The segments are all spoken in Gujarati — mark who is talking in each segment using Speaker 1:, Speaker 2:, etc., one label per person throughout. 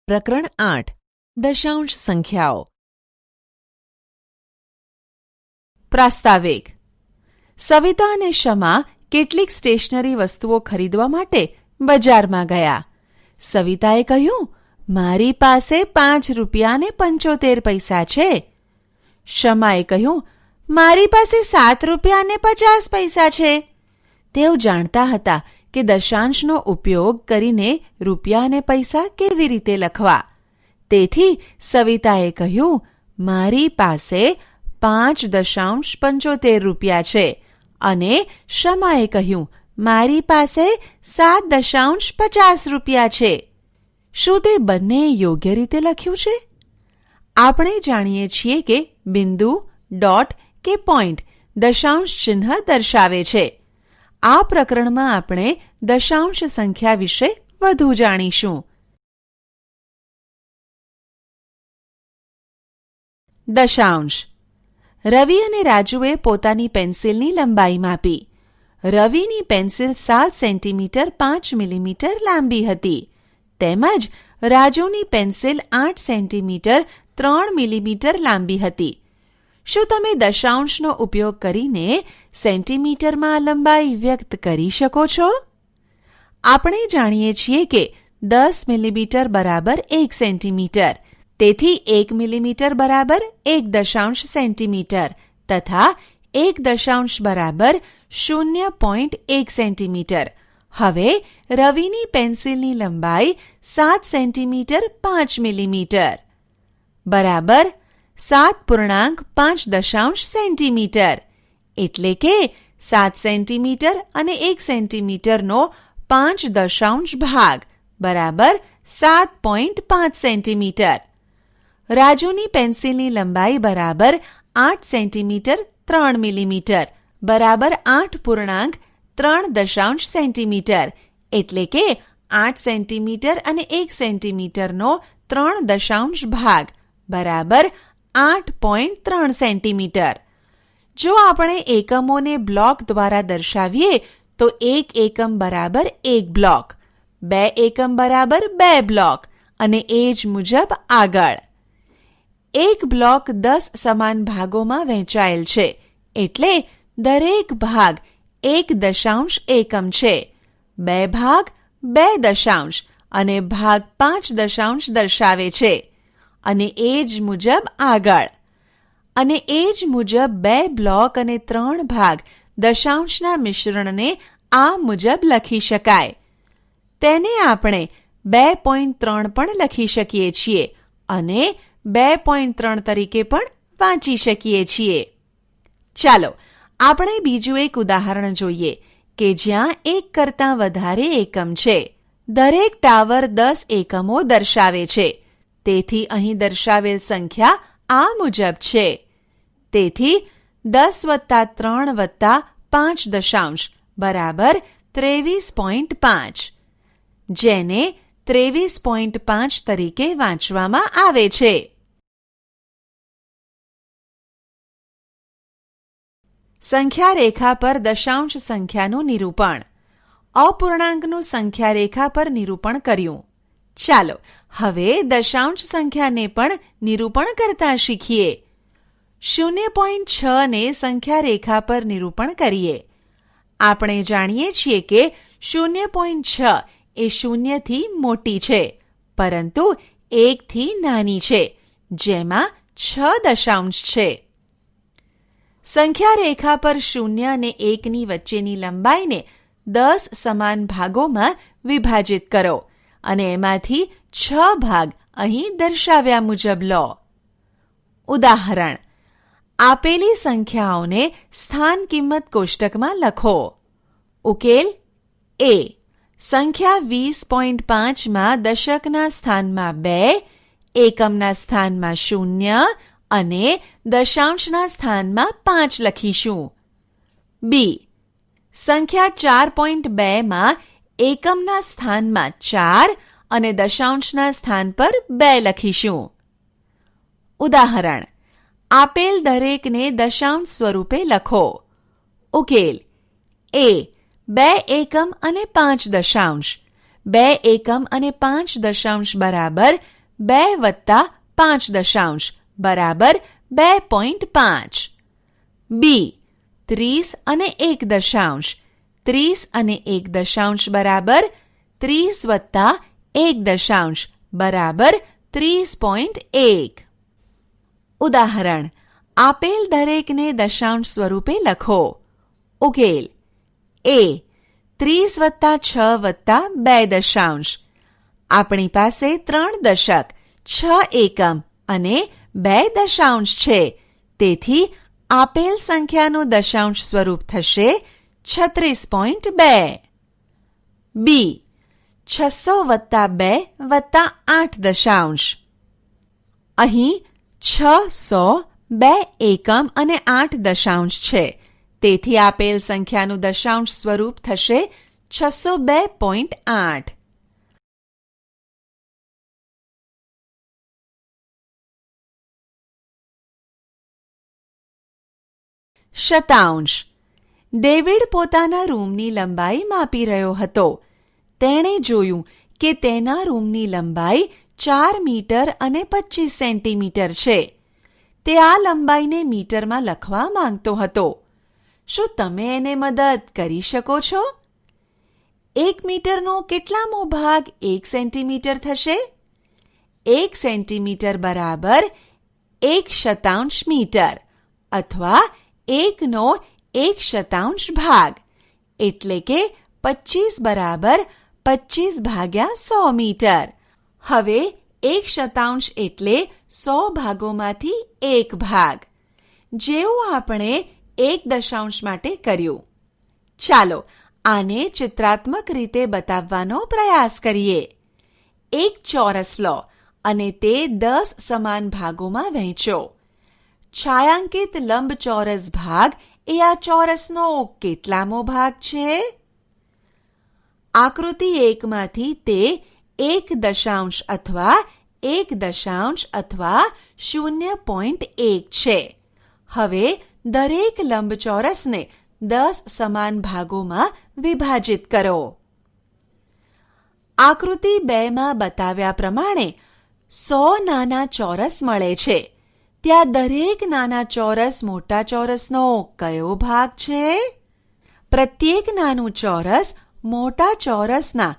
Speaker 1: પ્રકરણ 8 દશાંશ સંખ્યાઓ. પ્રાસ્તાવિક. સવિતા અને શમા કેટલીક સ્ટેશનરી વસ્તુઓ ખરીદવા માટે બજારમાં ગયા. સવિતાએ કહ્યું, મારી પાસે 5 રૂપિયા ને 75 છે. શમાએ કહ્યું, મારી પાસે 7 રૂપિયા ને 50 પૈસા છે. તેઓ જાણતા હતા કે દશાંશનો ઉપયોગ કરીને રૂપિયા અને પૈસા કેવી રીતે લખવા. તેથી સવિતાએ કહ્યું, મારી પાસે 5.75 રૂપિયા છે, અને શમાએ કહ્યું, મારી પાસે 7.50 રૂપિયા છે. શું તે બંને યોગ્ય રીતે લખ્યું છે? આપણે જાણીએ છીએ કે બિંદુ, ડોટ કે પોઈન્ટ દશાંશ ચિહ્ન દર્શાવે છે. આ પ્રકરણમાં આપણે દશાંશ સંખ્યા વિશે વધુ જાણીશું. દશાંશ. રવિ અને રાજુએ પોતાની પેન્સિલની લંબાઈ માપી. રવિની પેન્સિલ 7 સેન્ટીમીટર 5 મિલીમીટર લાંબી હતી, તેમજ રાજુની પેન્સિલ 8 સેન્ટીમીટર 3 મિલીમીટર લાંબી હતી. શું તમે દશાંશનો ઉપયોગ કરીને સેન્ટીમીટરમાં લંબાઈ વ્યક્ત કરી શકો છો? આપણે જાણીએ છીએ કે 10 મિલીમીટર બરાબર 1 સેન્ટીમીટર, તેથી 1 મિલીમીટર બરાબર 1 સેન્ટીમીટર તથા 1 બરાબર 0.1 સેન્ટીમીટર. હવે રવિની પેન્સિલની લંબાઈ 7 સેન્ટીમીટર 5 મિલીમીટર બરાબર 7.5 સેન્ટીમીટર, એટલે કે 7 સેન્ટીમીટર અને 1 સેન્ટીમીટરનો 5 ભાગ બરાબર 7.5 સેન્ટીમીટર. રાજુની પેન્સિલની લંબાઈ બરાબર 8 સેન્ટીમીટર 3 મિલીમીટર બરાબર 8.3 સેન્ટીમીટર, એટલે કે 8 સેન્ટીમીટર અને 1 સેન્ટીમીટરનો 3 ભાગ બરાબર 8.3 સેન્ટીમીટર. જો આપણે એકમોને બ્લોક દ્વારા દર્શાવીએ તો 1 એકમ બરાબર 1 બ્લોક, 2 એકમ બરાબર 2 બ્લોક અને એ જ મુજબ આગળ. એક બ્લોક 10 સમાન ભાગોમાં વહેંચાયેલ છે, એટલે દરેક ભાગ 1 એકમ છે. 2 ભાગ 2 દશાંશ અને ભાગ 5 દશાંશ દર્શાવે છે, અને એ જ મુજબ આગળ. અને એ જ મુજબ 2 બ્લોક અને 3 ભાગ દશાંશના મિશ્રણને આ મુજબ લખી શકાય. તેને આપણે 2.3 પણ લખી શકીએ છીએ અને 2.3 તરીકે પણ વાંચી શકીએ છીએ. ચાલો આપણે બીજું એક ઉદાહરણ જોઈએ કે જ્યાં એક કરતાં વધારે એકમ છે. દરેક ટાવર 10 એકમો દર્શાવે છે, તેથી અહીં દર્શાવેલ સંખ્યા આ મુજબ છે. તેથી 10 + 3 + 5 દશાંશ બરાબર 23.5, જેને 23.5 તરીકે વાંચવામાં આવે છે. સંખ્યા રેખા પર દશાંશ સંખ્યાનું નિરૂપણ. અપૂર્ણાંકનું સંખ્યા રેખા પર નિરૂપણ કર્યું. ચાલો હવે દશાંશ સંખ્યાને પણ નિરૂપણ કરતા શીખીએ. 0.6 ને સંખ્યા રેખા પર નિરૂપણ કરીએ. આપણે જાણીએ છીએ કે 0.6 એ 0 થી મોટી છે, પરંતુ 1 થી નાની છે, જેમાં 6 દશાંશ છે. સંખ્યા રેખા પર 0 અને 1 ની વચ્ચેની લંબાઈને 10 સમાન ભાગોમાં વિભાજિત કરો અને એમાંથી 6 ભાગ અહીં દર્શાવ્યા મુજબ લો. ઉદાહરણ. આપેલી સંખ્યાઓને સ્થાન કિંમત કોષ્ટકમાં લખો. ઉકેલ. એ. સંખ્યા 20.5માં દશકના સ્થાનમાં 2, એકમના સ્થાનમાં 0 અને દશાંશના સ્થાનમાં 5 લખીશું. બી. સંખ્યા 4.2માં એકમના સ્થાનમાં 4 અને દશાંશના સ્થાન પર 2 લખીશું. ઉદાહરણ. આપેલ દરેકને દશાંશ સ્વરૂપે લખો. ઉકેલ. એ. 2 એકમ અને 5 દશાંશ. 2 એકમ અને 5 દશાંશ બરાબર 2+5 બરાબર 2.5. બી 30 અને 1 30 અને 1 બરાબર 30+1 બરાબર 30.1. ઉદાહરણ: આપેલ દરેકને દશાંશ સ્વરૂપે લખો. ઉકેલ: એ 30+6+2. આપણી પાસે 3 દશક, 6 એકમ અને 2 દશાંશ છે. તેથી આપેલ સંખ્યાનું દશાંશ સ્વરૂપ થશે 36.2. બી 600+2+8. અહીં 600, 2 એકમ અને 8 દશાંશ છે. તેથી આપેલ સંખ્યાનું દશાંશ સ્વરૂપ થશે 602.8. શતાંશ: ડેવિડ પોતાના રૂમની લંબાઈ માપી રહ્યો હતો. તેણે જોયું કે તેના રૂમની લંબાઈ 4 મીટર અને 25 સેન્ટીમીટર છે. તે આ લંબાઈને મીટરમાં લખવા માંગતો હતો. શું તમે એને મદદ કરી શકો છો? 1 મીટરનો કેટલામો ભાગ 1 સેન્ટીમીટર થશે? 1 સેન્ટીમીટર બરાબર 1/4 મીટર અથવા 1નો 1/4 ભાગ, એટલે કે 25 બરાબર 25/100 મીટર. હવે 1/4 એટલે 100 ભાગોમાંથી 1 ભાગ, જેવું આપણે 1 દશાંશ માટે કર્યું. ચાલો આને ચિત્રાત્મક રીતે બતાવવાનો પ્રયાસ કરીએ. એક ચોરસ લો અને તે 10 સમાન ભાગોમાં વહેંચો. છાયાંકિત લંબચોરસ ભાગ એ આ ચોરસનો કેટલામો ભાગ છે? આકૃતિ 1 માંથી તે 1 દશાંશ અથવા 1 દશાંશ અથવા 0.1 છે. હવે દરેક લંબચોરસને 10 સમાન ભાગોમાં વિભાજિત કરો. આકૃતિ 2 માં બતાવ્યા પ્રમાણે 100 નાના ચોરસ મળે છે. ત્યાં દરેક નાના ચોરસ મોટા ચોરસનો કયો ભાગ છે? પ્રત્યેક નાનું ચોરસ મોટા ચોરસના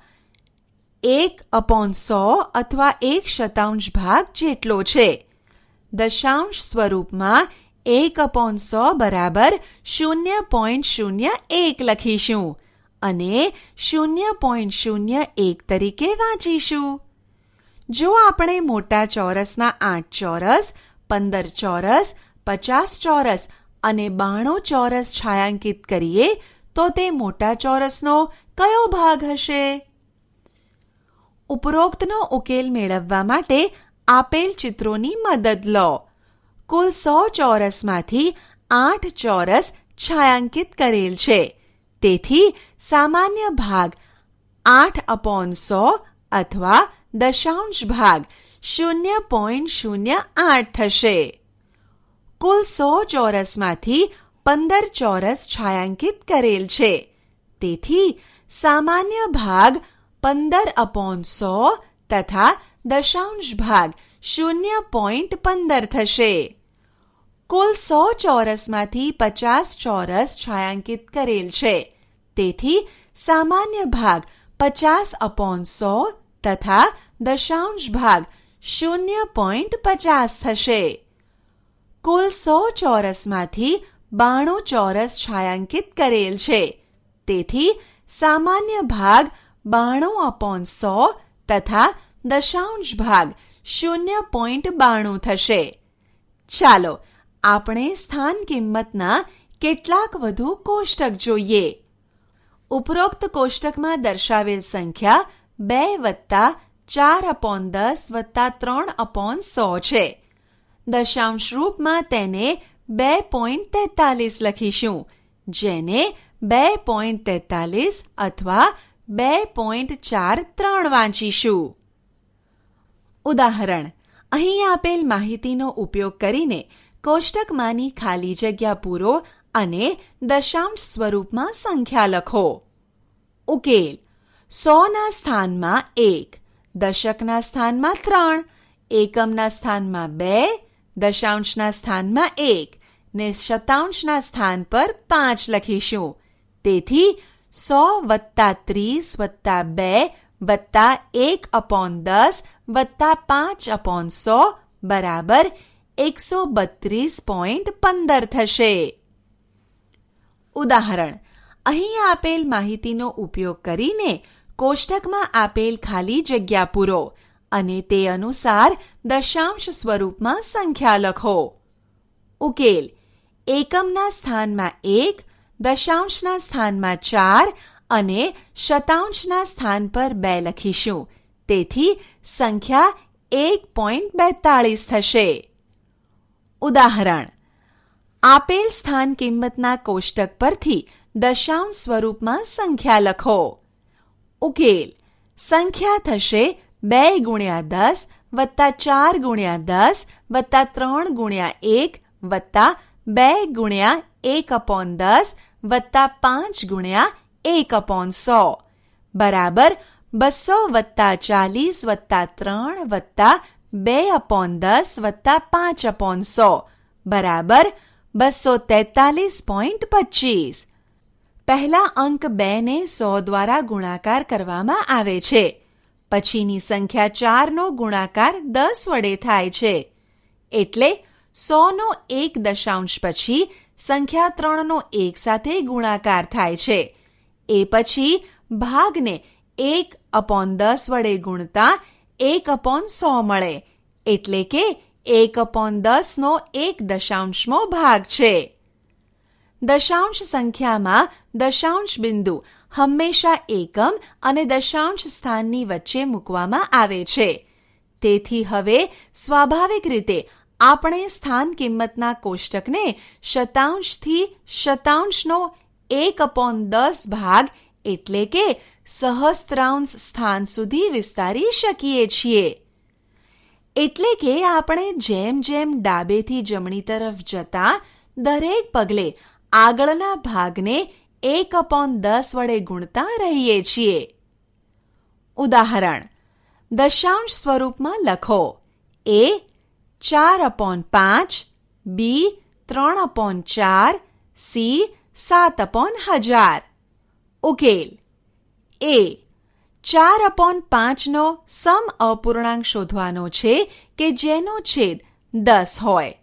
Speaker 1: 1/100 અથવા 1/4 ભાગ જેટલો છે. દશાંશ સ્વરૂપમાં 1/100 બરાબર 0.01 લખીશું અને 0.01 તરીકે વાંચીશું. જો આપણે મોટા ચોરસના 8 ચોરસ, 15 ચોરસ, 50 ચોરસ અને 92 ચોરસ છાયાંકિત કરીએ તો તે મોટા ચોરસનો કયો ભાગ હશે? ઉપરોક્તનો ઉકેલ મેળવવા માટે આપેલ ચિત્રોની મદદ લો. કુલ 100 ચોરસમાંથી 8 ચોરસ છાયાંકિત કરેલ છે. તેથી સામાન્ય ભાગ 8/100 અથવા દશાંશ ભાગ 0.08 થશે. કુલ 100 ચોરસમાંથી 15 ચોરસ છાયાંકિત કરેલ છે. તેથી સામાન્ય ભાગ 15/100 તથા દશાંશ ભાગ 0.15 થશે. કુલ 100 ચોરસમાંથી 50 ચોરસ છાયાંકિત કરેલ છે. તેથી સામાન્ય ભાગ 50/100 તથા દશાંશ ભાગ 0.50 થશે. કુલ 100 ચોરસમાંથી 92 ચોરસ છાયાંકિત કરેલ છે. તેથી સામાન્ય ભાગ 92/100 તથા દશાંશ ભાગ 0.92 થશે. ચાલો આપણે સ્થાન કિંમતના કેટલાક વધુ કોષ્ટક જોઈએ. ઉપરોક્ત કોષ્ટકમાં દર્શાવેલ સંખ્યા 2+4/10+3/100 છે. દશાંશ રૂપમાં તેને 2.43 લખીશું, જેને 2.43 અથવા 2.43 વાંચીશું. ઉદાહરણ: અહીં આપેલ માહિતીનો ઉપયોગ કરીને કોષ્ટકમાંની ખાલી જગ્યા પૂરો અને દશાંશ સ્વરૂપમાં સંખ્યા લખો. ઉકેલ: 100ના સ્થાનમાં 1, દશકના સ્થાનમાં 3, એકમના સ્થાનમાં 2, દશાંશના સ્થાનમાં 1 ને શતાંશના સ્થાન પર 5 લખીશું. તેથી 100 + 30 + 2 + 1/10 + 5/100 બરાબર 132.15 થશે. ઉદાહરણ: અહીં આપેલ માહિતીનો ઉપયોગ કરીને કોષ્ટકમાં આપેલ ખાલી જગ્યા પૂરો અને તે અનુસાર દશાંશ સ્વરૂપમાં સંખ્યા લખો. ઉકેલ: એકમના સ્થાનમાં 1, દશાંશના સ્થાનમાં 4 અને શતાંશના સ્થાન પર 2 લખીશું. તેથી સંખ્યા 1.42 થશે. ઉદાહરણ: આપેલ સ્થાન કિંમતના કોષ્ટક પરથી દશાંશ સ્વરૂપમાં સંખ્યા લખો. ઉકેલ: સંખ્યા થશે 2 × 10 + 4 × 10 + 3 × 1 + 2 × 1/10 + 5 × 1/100 બરાબર 200 + 40 + 3 + 2/10 + 5/100 બરાબર 243.25. પહેલા અંક 2 ને 100 દ્વારા ગુણાકાર કરવામાં આવે છે. પછીની સંખ્યા 4નો ગુણાકાર 10 વડે થાય છે. એટલે 100નો 1 દશાંશ પછી સંખ્યા 3નો 1 સાથે ગુણાકાર થાય છે. એ પછી ભાગને 1/10 વડે ગુણતા 1/100 મળે. એટલે કે 1/10નો 1 દશાંશમો ભાગ છે. દશાંશ સંખ્યામાં દશાંશ બિંદુ હંમેશા એકમ અને દશાંશ સ્થાનની વચ્ચે મૂકવામાં આવે છે. તેથી હવે સ્વાભાવિક રીતે આપણે સ્થાન કિંમતના કોષ્ટકને શતાંશથી શતાંશનો 1/10 ભાગ એટલે કે સહસ્ત્રાંશ સ્થાન સુધી વિસ્તારી શકીએ છીએ. એટલે કે આપણે જેમ જેમ ડાબેથી જમણી તરફ જતા દરેક પગલે આગળના ભાગને 1/10 વડે ગુણતા રહીએ છીએ. ઉદાહરણ: દશાંશ સ્વરૂપમાં લખો. a 4/5, b 3/4, c 7/1000. ઉકેલ: a 4/5નો સમ અપૂર્ણાંક શોધવાનો છે કે જેનો છેદ 10 હોય.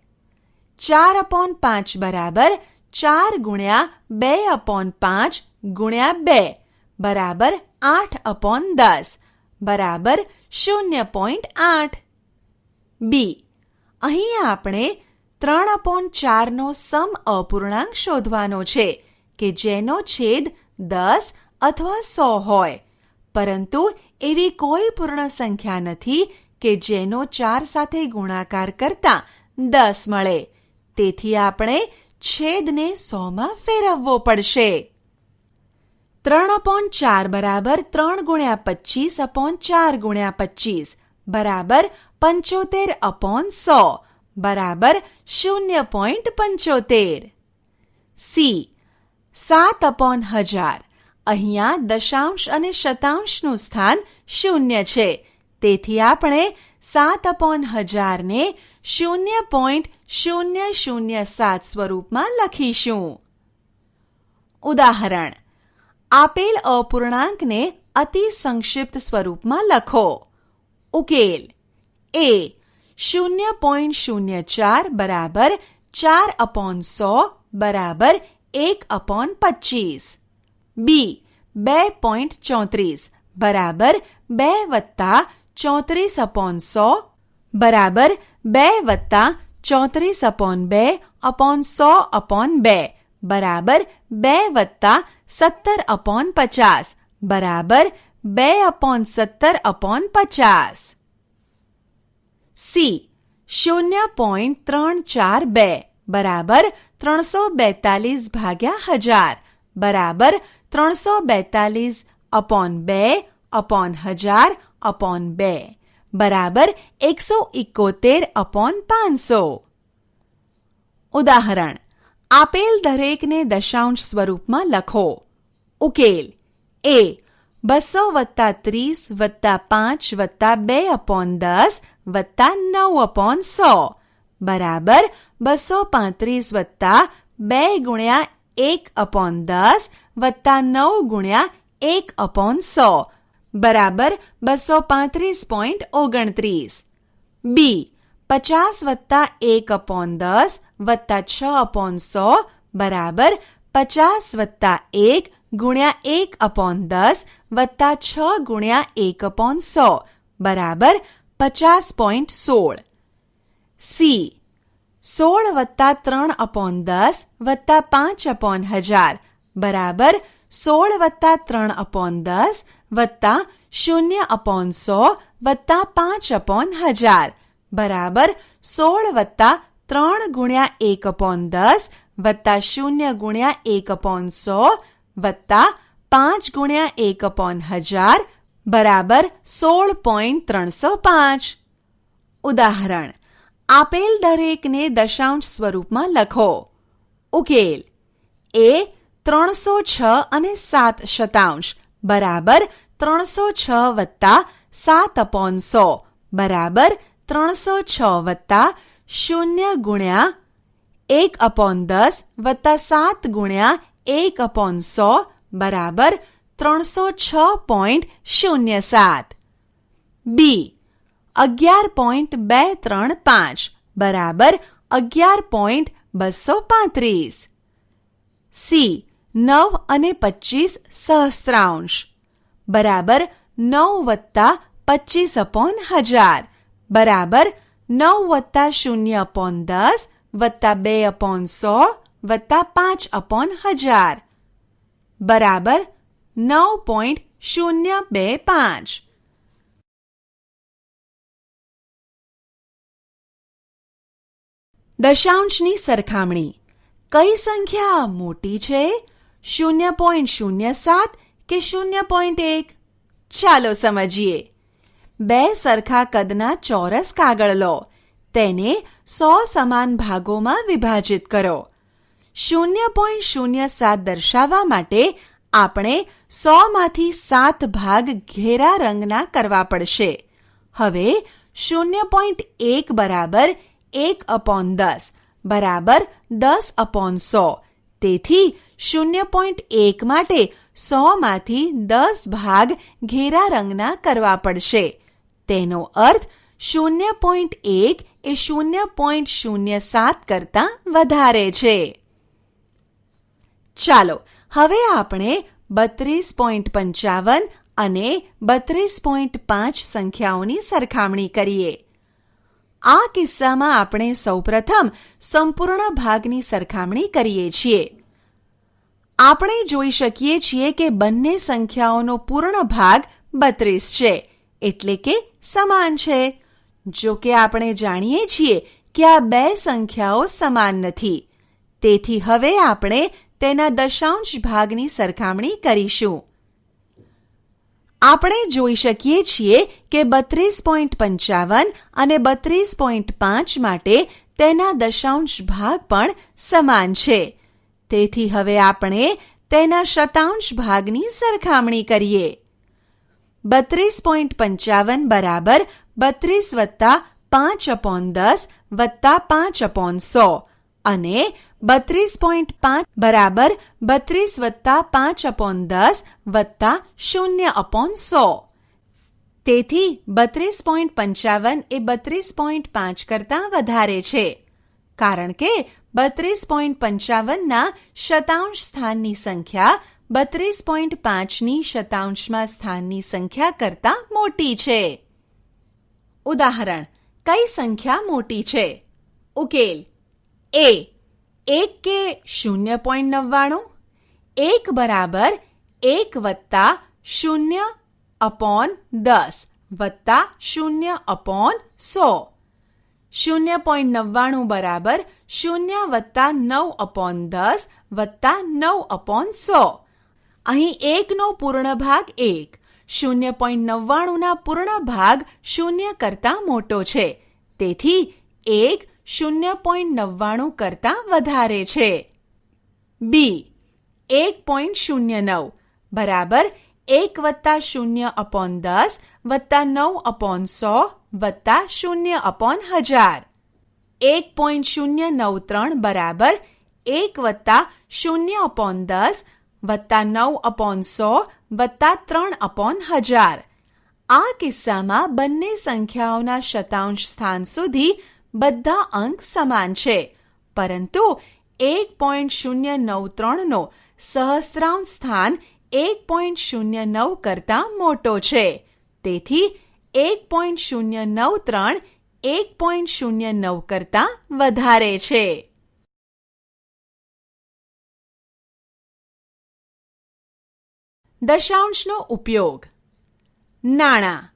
Speaker 1: 4/5 બરાબર 4 × 2/5 × 2 બરાબર 8/10 બરાબર 0.8. b. અહીં આપણે 3/4નો સમ અપૂર્ણાંક શોધવાનો છે કે જેનો છેદ 10 અથવા 100 હોય. પરંતુ એવી કોઈ પૂર્ણ સંખ્યા નથી કે જેનો 4 સાથે ગુણાકાર કરતા 10 મળે. તેથી આપણે છેદને 100માં ફેરવવો પડશે. 3/4 બરાબર 3 × 25/4 × 25 બરાબર 75/100 બરાબર 0.75. c 7/1000. અહીંયા દશાંશ અને શતાંશનું સ્થાન 0 છે. તેથી આપણે 7/1000 ને 0.007 સ્વરૂપમાં લખીશું. ઉદાહરણ: આપેલ અપૂર્ણાંકને અતિ સંક્ષિપ્ત સ્વરૂપમાં લખો. ઉકેલ: a 0.04 બરાબર 4/100 બરાબર 1/25. b 2.34 બરાબર 2 + 34/100 બરાબર 2 + 34/2/100/2 બરાબર 2 + 17/50 બરાબર 2/17/50. c 0.342 બરાબર 342/1000 બરાબર 342/2/1000/2 બરાબર 171/500. ઉદાહરણ: આપેલ દરેકને દશાંશ સ્વરૂપમાં લખો. ઉકેલ: a 200 વત્તા 30 વત્તા 5 વત્તા 2/10 વત્તા 9/100 બરાબર 235 વત્તા 2 ગુણ્યા 1/10 વત્તા 9 ગુણ્યા 1/100 બરાબર 235.29. બી 50 વત્તા 1/10 વત્તા 6/100 બરાબર 50 વત્તા 1 ગુણ્યા 1/10 વત્તા 6 ગુણ્યા 1/100 બરાબર 50.16. સી 16 વત્તા 3/10 વત્તા 5/1000 બરાબર 16 વત્તા 3/10 વત્તા 0/100 વત્તા 5/1000 બરાબર 16 વત્તા 3 ગુણ્યા 1/10 વત્તા 0 ગુણ્યા 1/100 વત્તા 5 ગુણ્યા 1/1000 બરાબર 16.305. ઉદાહરણ: આપેલ દરેકને દશાંશ સ્વરૂપમાં લખો. ઉકેલ: એ 306 અને 7 શતાંશ બરાબર 306 વત્તા 7/100 બરાબર 306 વત્તા 0 ગુણ્યા 1/10 વત્તા 7 ગુણ્યા 1/100 બરાબર 306.07. બી 11.235 બરાબર 11.235. સી 9 અને 25 સહસ્ત્રાંશ બરાબર 9 વત્તા 25/1000 બરાબર 9 વત્તા 0/10 વત્તા 2/100 વત્તા 5/1000 બરાબર 9.025. દશાંશની સરખામણી. કઈ સંખ્યા મોટી છે? 0.07 કે 0.1? ચાલો સમજીએ. બે સરખા કદના ચોરસ કાગળ લો. તેને 100 સમાન ભાગોમાં વિભાજિત કરો. 0.07 દર્શાવવા માટે આપણે 100 માંથી 7 ભાગ ઘેરા રંગના કરવા પડશે. હવે 0.1 બરાબર 1/10 બરાબર 10/100. તેથી 0.1 માટે 100 માંથી 10 ભાગ ઘેરા રંગના કરવા પડશે. તેનો અર્થ 0.1 એ 0.07 કરતાં વધારે છે. ચાલો હવે આપણે 32.55 અને 32.5 સંખ્યાઓની સરખામણી કરીએ. આ કિસ્સામાં આપણે સૌપ્રથમ સંપૂર્ણ ભાગની સરખામણી કરીએ છીએ. આપણે જોઈ શકીએ છીએ કે બંને સંખ્યાઓનો પૂર્ણ ભાગ 32 છે, એટલે કે સમાન છે. જો કે આપણે જાણીએ છીએ કે આ બે સંખ્યાઓ સમાન નથી. તેથી હવે આપણે તેના દશાંશ ભાગની સરખામણી કરીશું. આપણે જોઈ શકીએ છીએ કે 32.55 અને 32.5 માટે તેના દશાંશ ભાગ પણ સમાન છે. તેથી હવે આપણે તેના શતાંશ ભાગની સરખામણી કરીએ. 32.55 બરાબર 32 વત્તા 5/10 વત્તા 5/100 અને 32.5 બરાબર 32 વત્તા 5/10 વત્તા 0/100. તેથી 32.55 એ 32.5 કરતાં વધારે છે, કારણ કે 32.55ના શતાંશ સ્થાનની સંખ્યા 32.5ની શતાંશમાં સ્થાનની સંખ્યા કરતાં મોટી છે. ઉદાહરણ: કઈ સંખ્યા મોટી છે? ઉકેલ: એ 1 કે 0.99. 1 બરાબર 1 વત્તા 0/10 વત્તા 0/100. 0.99 બરાબર 0 વત્તા 9/10 વત્તા 9/100. અહીં 1નો પૂર્ણ ભાગ 1, 0.99ના પૂર્ણ ભાગ 0 કરતાં મોટો છે. તેથી 1 0.99 કરતાં વધારે છે. બી 1.09 બરાબર 1+0/10 +9/100 +0/1000. 1.093 બરાબર 1+0/10 +9/100 +3/1000. આ કિસ્સામાં બંને સંખ્યાઓના શતાંશ સ્થાન સુધી બધા અંક સમાન છે, પરંતુ 1.093 નો સહસ્ત્રાંશ સ્થાન 1.09 કરતાં મોટો છે. તેથી 1.093 1.09 કરતાં વધારે છે. દશાંશનો ઉપયોગ. નાણાં.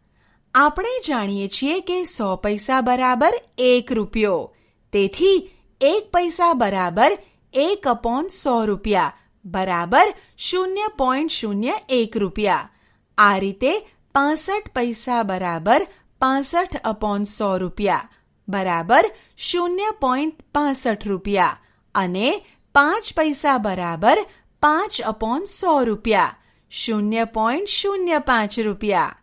Speaker 1: આપણે જાણીએ છીએ કે 100 પૈસા બરાબર 1 રૂપિયો. તેથી 1 પૈસા બરાબર 1/100 રૂપિયા બરાબર 0.01 રૂપિયા. આ રીતે 65 પૈસા બરાબર 65/100 રૂપિયા બરાબર 0.65 રૂપિયા અને 5 પૈસા બરાબર 5/100 રૂપિયા 0.05 રૂપિયા.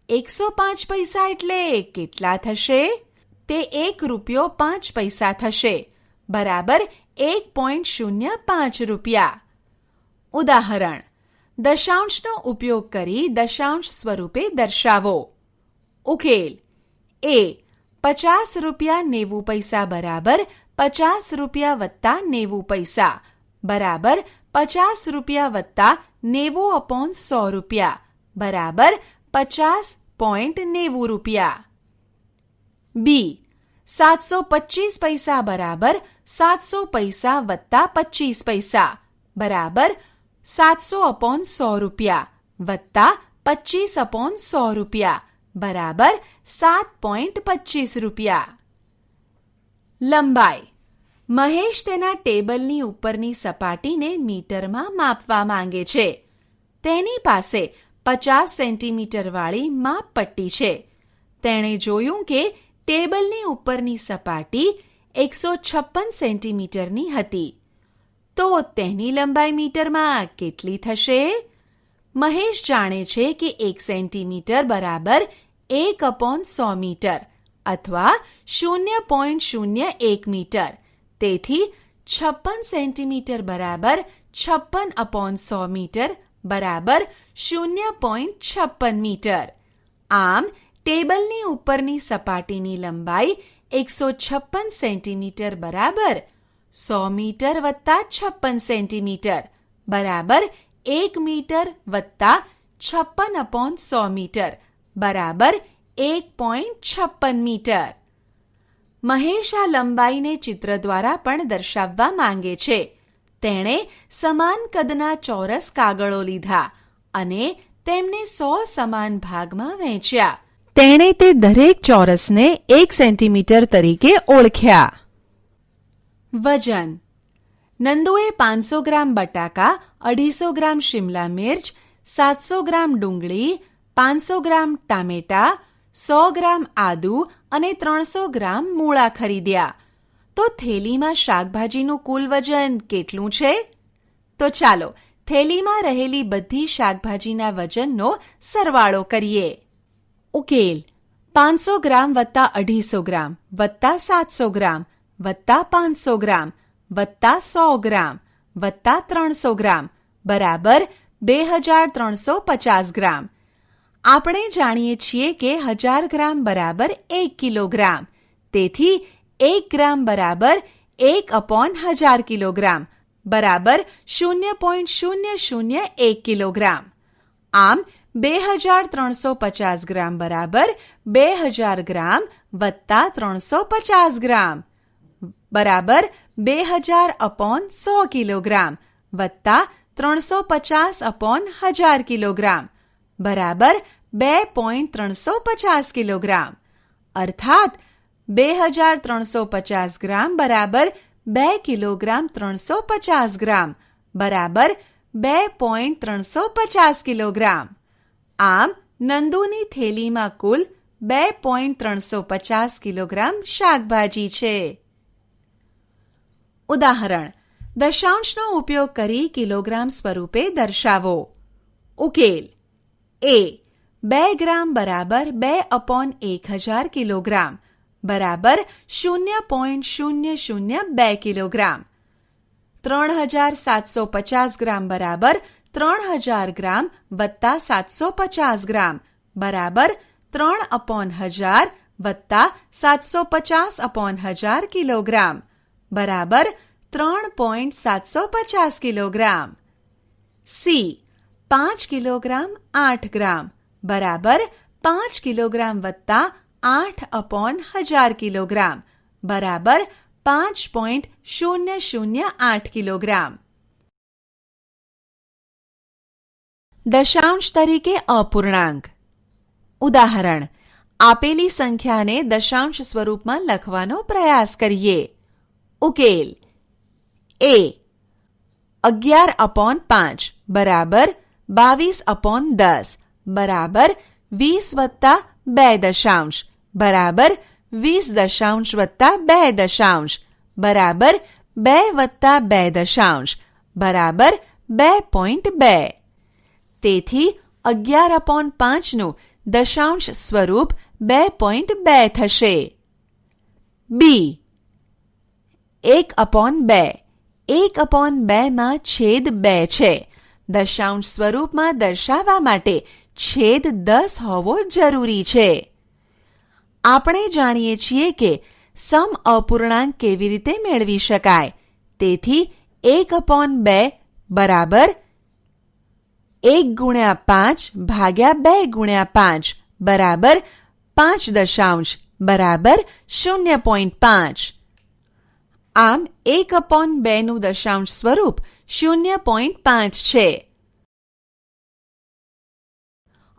Speaker 1: 105 પૈસા એટલે કેટલા થશે? તે 1 રૂપિયો 5 પૈસા થશે બરાબર 1.05 રૂપિયા. ઉદાહરણ. દશાંશનો ઉપયોગ કરી દશાંશ સ્વરૂપે દર્શાવો. ઉકેલ. એ 50 રૂપિયા 90 પૈસા બરાબર 50 રૂપિયા વત્તા 90 પૈસા બરાબર 50 રૂપિયા વત્તા 90/100 રૂપિયા બરાબર 50.90 રૂપિયા. બી. 725 પૈસા બરાબર 700 પૈસા વત્તા 25 પૈસા બરાબર 700/100 રૂપિયા વત્તા 25/100 રૂપિયા બરાબર 7.25 રૂપિયા. લંબાઈ. મહેશ તેના ટેબલની ઉપરની સપાટીને મીટરમાં માપવા માંગે છે. તેની પાસે 50 સેન્ટીમીટર વાળી માપપટ્ટી છે. તેણે જોયું કે ટેબલની ઉપરની સપાટી 156 સેન્ટીમીટરની હતી. તો તેની લંબાઈ મીટરમાં કેટલી થશે? મહેશ જાણે છે કે 1 સેન્ટીમીટર બરાબર 1/100 મીટર અથવા 0.01 મીટર. તેથી 56 સેન્ટીમીટર બરાબર 56/100 મીટર બરાબર 0.56 મીટર. આમ ટેબલની ઉપરની સપાટીની લંબાઈ 156 સેન્ટીમીટર બરાબર 100 મીટર વત્તા 56 સેન્ટીમીટર બરાબર 1 મીટર વત્તા 56/100 મીટર બરાબર 1.56 મીટર. મહેશ આ લંબાઈને ચિત્ર દ્વારા પણ દર્શાવવા માંગે છે. તેણે સમાન કદના ચોરસ કાગળો લીધા અને તેમને 100 સમાન ભાગમાં વહેંચ્યા. તેણે તે દરેક ચોરસને 1 સેન્ટીમીટર તરીકે ઓળખ્યા. વજન. નંદુએ 500 ગ્રામ બટાકા, 250 ગ્રામ શિમલા મિર્ચ, 700 ગ્રામ ડુંગળી, 500 ગ્રામ ટામેટા, 100 ગ્રામ આદુ અને 300 ગ્રામ મૂળા ખરીદ્યા. તો થેલીમાં શાકભાજીનું કુલ વજન કેટલું છે? તો ચાલો થેલીમાં રહેલી બધી શાકભાજીના વજનનો સરવાળો કરીએ. ઉકેલ. 500 ગ્રામ વત્તા 250 ગ્રામ વત્તા 700 ગ્રામ વત્તા 500 ગ્રામ વત્તા 100 ગ્રામ વત્તા 300 ગ્રામ બરાબર 2350 ગ્રામ. આપણે જાણીએ છીએ કે 1000 ગ્રામ બરાબર 1 કિલોગ્રામ. તેથી 1 ગ્રામ બરાબર 1/1000 કિલોગ્રામ બરાબર 0.001 કિલોગ્રામ. આમ 2350 ગ્રામ બરાબર 2000 ગ્રામ વત્તા 350 ગ્રામ બરાબર 2000/100 કિલોગ્રામ વત્તા 350/1000 કિલોગ્રામ બરાબર 2.350 કિલોગ્રામ. અર્થાત 2350 ગ્રામ બરાબર 2 કિલોગ્રામ 350 ગ્રામ બરાબર 2.350 કિલોગ્રામ. આમ નંદુની થેલીમાં કુલ 2.350 કિલોગ્રામ શાકભાજી છે. ઉદાહરણ. દશાંશનો ઉપયોગ કરી કિલોગ્રામ સ્વરૂપે દર્શાવો. ઉકેલ. એ 2 ગ્રામ બરાબર 2/1000 કિલોગ્રામ બરાબર 0.002 કિલોગ્રામ. 3750 ગ્રામ બરાબર 3000 ગ્રામ વત્તા 750 ગ્રામ બરાબર 3/1000 વત્તા 750/1000 કિલોગ્રામ બરાબર 3.750 કિલોગ્રામ. સી 5 કિલોગ્રામ 8 ગ્રામ બરાબર 5 કિલોગ્રામ વત્તા 8/1000 કિલોગ્રામ બરાબર 5.008 કિલોગ્રામ. દશાંશ તરીકે અપૂર્ણાંક. ઉદાહરણ: આપેલી સંખ્યાને દશાંશ સ્વરૂપમાં લખવાનો પ્રયાસ કરીએ. ઉકેલ. એ 11/5 બરાબર 22/10 બરાબર 20 વત્તા 2 દશાંશ બરાબર 20 દશાંશ વત્તા 2 દશાંશ બરાબર 2 વત્તા 2 દશાંશ બરાબર 2.2. તેથી 11/5 દશાંશ સ્વરૂપ 2.2 થશે. બી 1/2. 1/2 માં છેદ 2 છે. દશાંશ સ્વરૂપમાં દર્શાવવા માટે છેદ 10 હોવો જરૂરી છે. આપણે જાણીએ છીએ કે સમ અપૂર્ણાંક કેવી રીતે મેળવી શકાય. તેથી 1/2 બરાબર 1/5 ભાગ્યા 2/5 બરાબર 5 દશાંશ બરાબર 0.5. આમ 1/2 નું દશાંશ સ્વરૂપ 0.5 છે.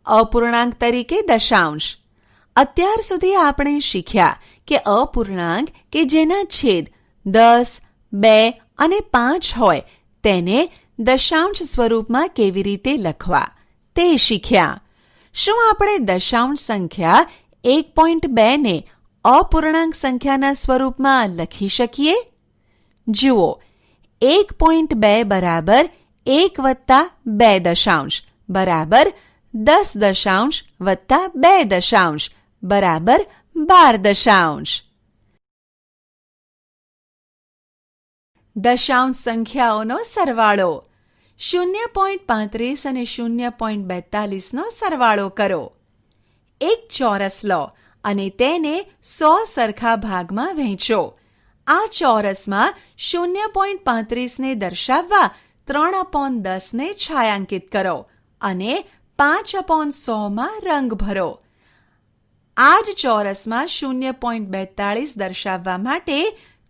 Speaker 1: અપૂર્ણાંક તરીકે દશાંશ. અત્યાર સુધી આપણે શીખ્યા કે અપૂર્ણાંક કે જેના છેદ 10, 2 અને 5 હોય તેને દશાંશ સ્વરૂપમાં કેવી રીતે લખવા તે શીખ્યા. શું આપણે દશાંશ સંખ્યા 1.2 ને અપૂર્ણાંક સંખ્યાના સ્વરૂપમાં લખી શકીએ? જુઓ, 1.2 બરાબર 1 વત્તા 2 દશાંશ બરાબર 10 દશાંશ વત્તા 2 દશાંશ બરાબર 12 દશાંશ. દશાંશ સંખ્યાઓનો સરવાળો. 0.35 અને 0.42 નો સરવાળો કરો. એક ચોરસ લો અને તેને 100 સરખા ભાગમાં વહેંચો. આ ચોરસમાં 0.35 ને દર્શાવવા 3/10 ને છાયાંકિત કરો અને 5/100 માં રંગ ભરો. આ જ ચોરસમાં 0.42 દર્શાવવા માટે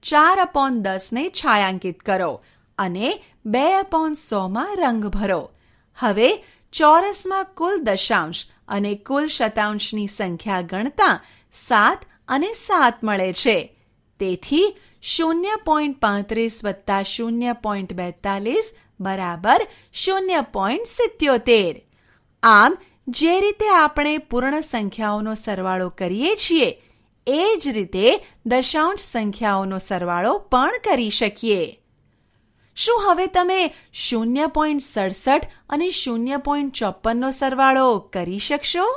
Speaker 1: 4/10 ને છાયાંકિત કરો અને 2/100 માં રંગ ભરો. હવે ચોરસમાં કુલ દશાંશ અને કુલ શતાંશની સંખ્યા ગણતા 7 અને 7 મળે છે. તેથી 0.35 વત્તા 0.42 બરાબર 0.77. આમ જે રીતે આપણે પૂર્ણ સંખ્યાઓનો સરવાળો કરીએ છીએ એ જ રીતે દશાંશ સંખ્યાઓનો સરવાળો પણ કરી શકીએ. શું હવે તમે 0.67 અને 0.54 નો સરવાળો કરી શકશો?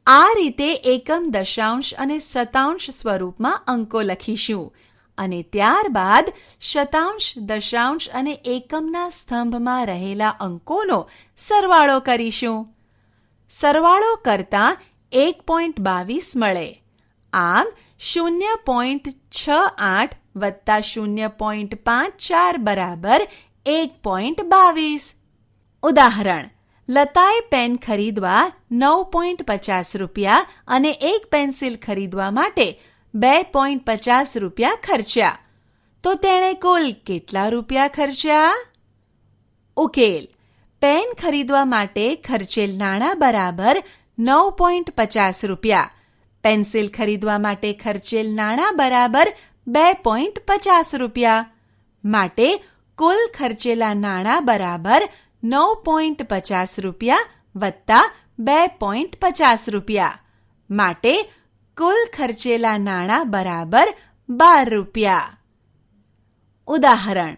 Speaker 1: આ રીતે એકમ, દશાંશ અને શતાંશ સ્વરૂપમાં અંકો લખીશું અને ત્યારબાદ શતાંશ, દશાંશ અને એકમના સ્તંભમાં રહેલા અંકોનો સરવાળો કરીશું. સરવાળો કરતા 1.22 મળે. આમ 0.68 વત્તા 0.54 બરાબર 1.22. ઉદાહરણ: લતાએ પેન ખરીદવા 9.50 રૂપિયા અને એક પેન્સિલ ખરીદવા માટે 2.50 રૂપિયા ખર્ચ્યા. તો તેણે કુલ કેટલા રૂપિયા ખર્ચ્યા? ઉકેલ. પેન ખરીદવા માટે ખર્ચેલ નાણાં બરાબર 9.50 રૂપિયા. પેન્સિલ ખરીદવા માટે ખર્ચેલ નાણાં બરાબર 2.50 રૂપિયા. માટે કુલ ખર્ચેલા નાણાં બરાબર 9.50 રૂપિયા વત્તા 2.50 રૂપિયા. માટે કુલ ખર્ચેલા નાણાં બરાબર 12 રૂપિયા. ઉદાહરણ: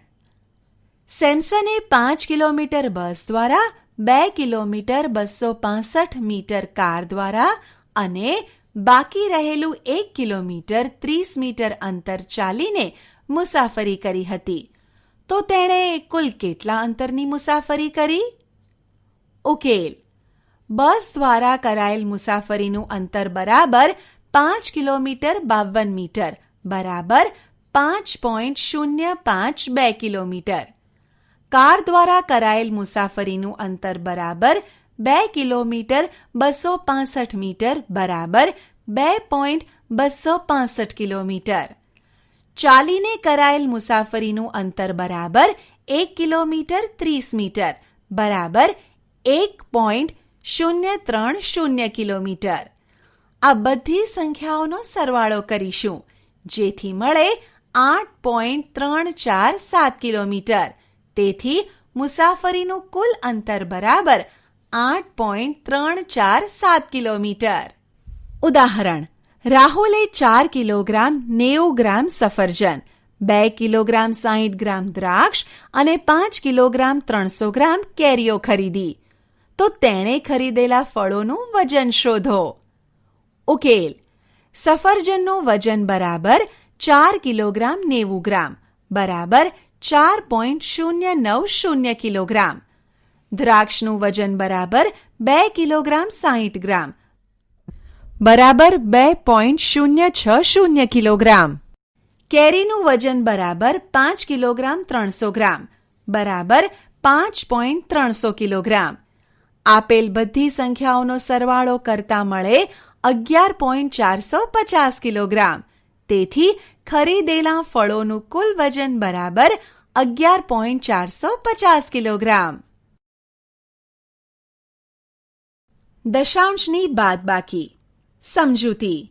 Speaker 1: સેમસને 5 કિલોમીટર બસ દ્વારા 2 કિલોમીટર 265 મીટર કાર દ્વારા અને બાકી રહેલું 1 કિલોમીટર 30 મીટર અંતર ચાલીને મુસાફરી કરી હતી. તો તેણે કુલ કેટલા અંતરની મુસાફરી કરી? ઉકેલ: બસ દ્વારા કરાયેલ મુસાફરીનું અંતર બરાબર 5 કિલોમીટર 52 મીટર બરાબર 5.052 કિલોમીટર. કાર દ્વારા કરાયેલ મુસાફરીનું અંતર બરાબર 2 કિલોમીટર 265 મીટર બરાબર 2.265 કિલોમીટર. ચાલીને કરાયેલ મુસાફરીનું અંતર બરાબર 1 કિલોમીટર 30 મીટર બરાબર 1.030 કિલોમીટર. આ બધી સંખ્યાઓનો સરવાળો કરીશું, જેથી મળે 8.347 કિલોમીટર. તેથી મુસાફરીનું કુલ અંતર બરાબર 8.347 કિલોમીટર. ઉદાહરણ: રાહુલે 4 કિલોગ્રામ 90 ગ્રામ સફરજન, 2 કિલોગ્રામ 60 ગ્રામ દ્રાક્ષ અને 5 કિલોગ્રામ 300 ગ્રામ કેરીઓ ખરીદી. તો તેણે ખરીદેલા ફળોનું વજન શોધો. ઉકેલ: સફરજનનું વજન બરાબર 4 કિલોગ્રામ 90 ગ્રામ બરાબર 4.090 કિલોગ્રામ. દ્રાક્ષનું વજન બરાબર 2 કિલોગ્રામ 60 ગ્રામ બરાબર 2.060 કિલોગ્રામ. કેરીનું વજન બરાબર 5 કિલોગ્રામ 300 ગ્રામ બરાબર 5.300 કિલોગ્રામ. આપેલ બધી સંખ્યાઓનો સરવાળો કરતા મળે 11.450 કિલોગ્રામ. તેથી ખરીદેલા ફળોનું કુલ વજન બરાબર 11.450 કિલોગ્રામ. દશાંશની બાદબાકી. સમજૂતી: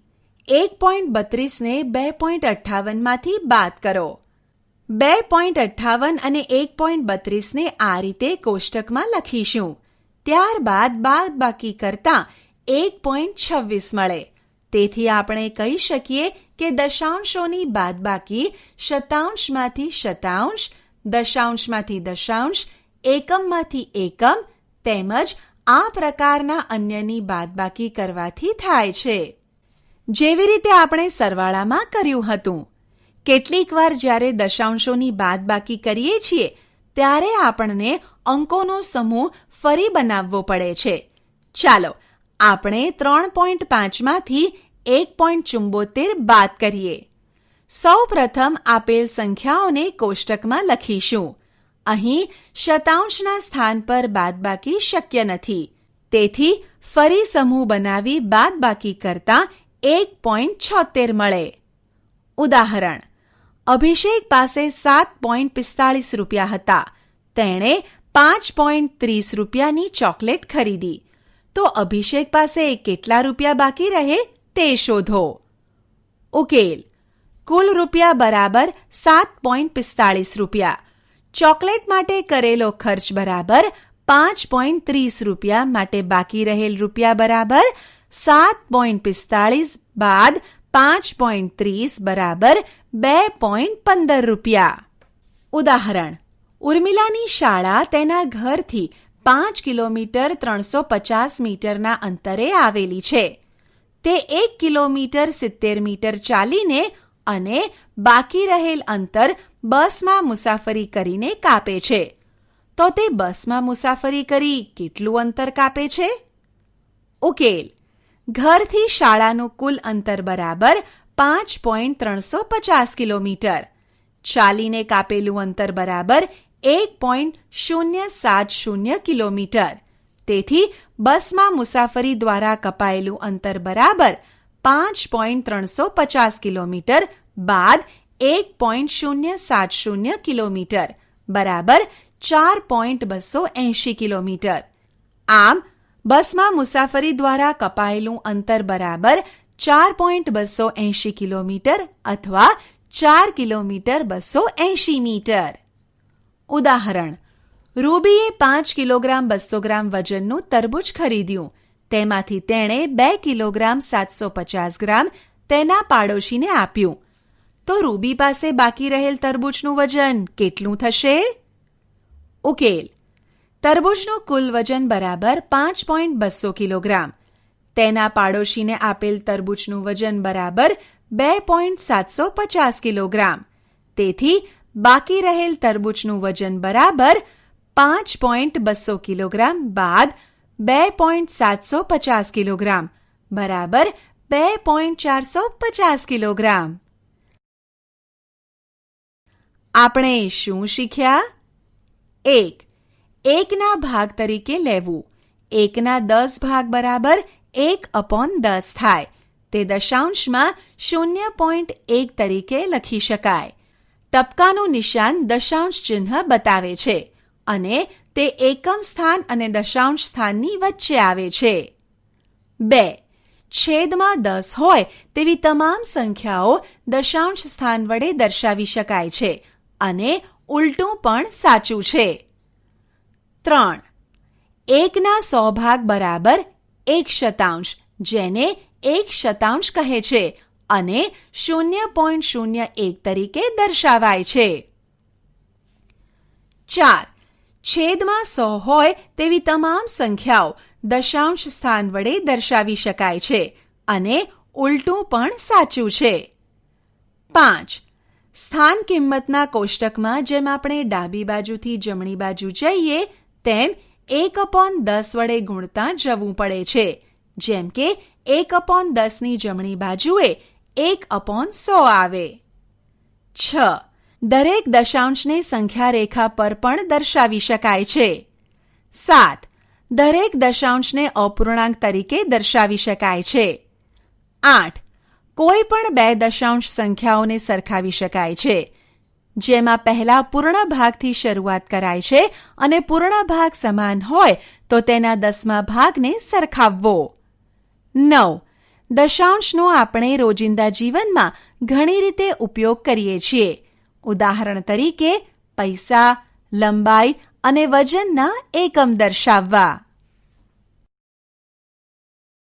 Speaker 1: 1.32 ને 2.58 માંથી બાદ કરો. 2.58 અને 1.32 ને આ રીતે કોષ્ટકમાં લખીશું. ત્યારબાદ બાદબાકી કરતા 1.26 મળે. તેથી આપણે કહી શકીએ કે દશાંશોની બાદબાકી શતાંશમાંથી શતાંશ, દશાંશમાંથી દશાંશ, એકમમાંથી એકમ તેમજ આ પ્રકારના અન્યની બાદબાકી કરવાથી થાય છે. જેવી રીતે આપણે સરવાળામાં કર્યું હતું. કેટલીક વાર જ્યારે દશાંશોની બાદબાકી કરીએ છીએ ત્યારે આપણને અંકોનો સમૂહ ફરી બનાવવો પડે છે. ચાલો આપણે 3.5 માંથી 1.74 બાદ કરીએ. સૌ પ્રથમ આપેલ સંખ્યાઓને કોષ્ટકમાં લખીશું. અહીં શતાંશના સ્થાન પર બાદબાકી શક્ય નથી. તેથી ફરી સમૂહ બનાવી બાદબાકી કરતા 1.76 મળે. ઉદાહરણ: અભિષેક પાસે 7.45 રૂપિયા હતા. તેણે 5.30 રૂપિયાની ચોકલેટ ખરીદી. તો અભિષેક પાસે કેટલા રૂપિયા બાકી રહે તે શોધો. ઉકેલ: કુલ રૂપિયા બરાબર 7.45 રૂપિયા. ચોકલેટ માટે કરેલો ખર્ચ બરાબર 5.30 રૂપિયા માટે બાકી રહેલ રૂપિયા બરાબર 7.45 બાદ 5.30 બરાબર 2.15 રૂપિયા. ઉદાહરણ: ઉર્મિલાની શાળા તેના ઘરથી 5 કિલોમીટર 350 મીટરના અંતરે આવેલી છે. તે 1 કિલોમીટર 70 મીટર ચાલીને અને બાકી રહેલ અંતર બસમાં મુસાફરી કરીને કાપે છે. તો તે બસમાં મુસાફરી કરી કેટલું અંતર કાપે છે? ઉકેલ: ઘરથી શાળાનું કુલ અંતર બરાબર 5.350 કિલોમીટર. ચાલીને કાપેલું અંતર બરાબર 1.070 કિલોમીટર. તેથી બસમાં મુસાફરી દ્વારા કપાયેલું અંતર બરાબર 5.350 કિલોમીટર બાદ 1.070 કિલોમીટર બરાબર 4.280 કિલોમીટર. આમ બસમાં મુસાફરી દ્વારા કપાયેલું અંતર બરાબર 4.280 કિલોમીટર અથવા 4 કિલોમીટર 280 મીટર. ઉદાહરણ: રૂબીએ 5 કિલોગ્રામ 200 ગ્રામ વજનનું તરબૂચ ખરીદ્યું. તેમાંથી તેણે 2 કિલોગ્રામ 750 ગ્રામ તેના પાડોશીને આપ્યું. તો રૂબી પાસે બાકી રહેલ તરબૂચનું વજન કેટલું થશે? ઉકેલ: તરબૂચનું કુલ વજન બરાબર 5.200 કિલોગ્રામ. તેના પાડોશીને આપેલ તરબૂચનું વજન બરાબર 2.750 કિલોગ્રામ. તેથી બાકી રહેલ તરબૂચનું વજન બરાબર 5.200 કિલોગ્રામ બાદ 2.750 કિલોગ્રામ બરાબર 2.450 કિલોગ્રામ. આપણે શું શીખ્યા? 1. 1ના ભાગ તરીકે લેવું. 1ના 10 ભાગ બરાબર 1/10 થાય. તે દશાંશમાં 0.1 તરીકે લખી શકાય. ટપકાનું નિશાન દશાંશ ચિહ્ન બતાવે છે અને તે એકમ સ્થાન અને દશાંશ સ્થાનની વચ્ચે આવે છે. 2. છેદમાં 10 હોય તેવી તમામ સંખ્યાઓ દશાંશ સ્થાન વડે દર્શાવી શકાય છે અને ઉલટું પણ સાચું છે. 3. 1ના 100 ભાગ બરાબર 1/100 જેને 1/100 કહે છે અને 0.01 તરીકે દર્શાવાય છે. 4. છેદમાં 100 હોય તેવી તમામ સંખ્યાઓ દશાંશ સ્થાન વડે દર્શાવી શકાય છે અને ઉલટું પણ સાચું છે. 5. સ્થાન કિંમતના કોષ્ટકમાં જેમ આપણે ડાબી બાજુથી જમણી બાજુ જઈએ તેમ 1/10 વડે ગુણતા જવું પડે છે. જેમ કે 1/10ની જમણી બાજુએ 1/100 આવે. 6. દરેક દશાંશને સંખ્યા રેખા પર પણ દર્શાવી શકાય છે. 7. દરેક દશાંશને અપૂર્ણાંક તરીકે દર્શાવી શકાય છે. 8. કોઈ પણ બે દશાંશ સંખ્યાઓને સરખાવી શકાય છે. જેમાં પહેલા પૂર્ણ ભાગથી શરૂઆત કરાય છે અને પૂર્ણ ભાગ સમાન હોય તો તેના 10મા ભાગને સરખાવવો. 9. દશાંશનો આપણે રોજિંદા જીવનમાં ઘણી રીતે ઉપયોગ કરીએ છીએ. ઉદાહરણ તરીકે પૈસા, લંબાઈ અને વજનના એકમ દર્શાવવા.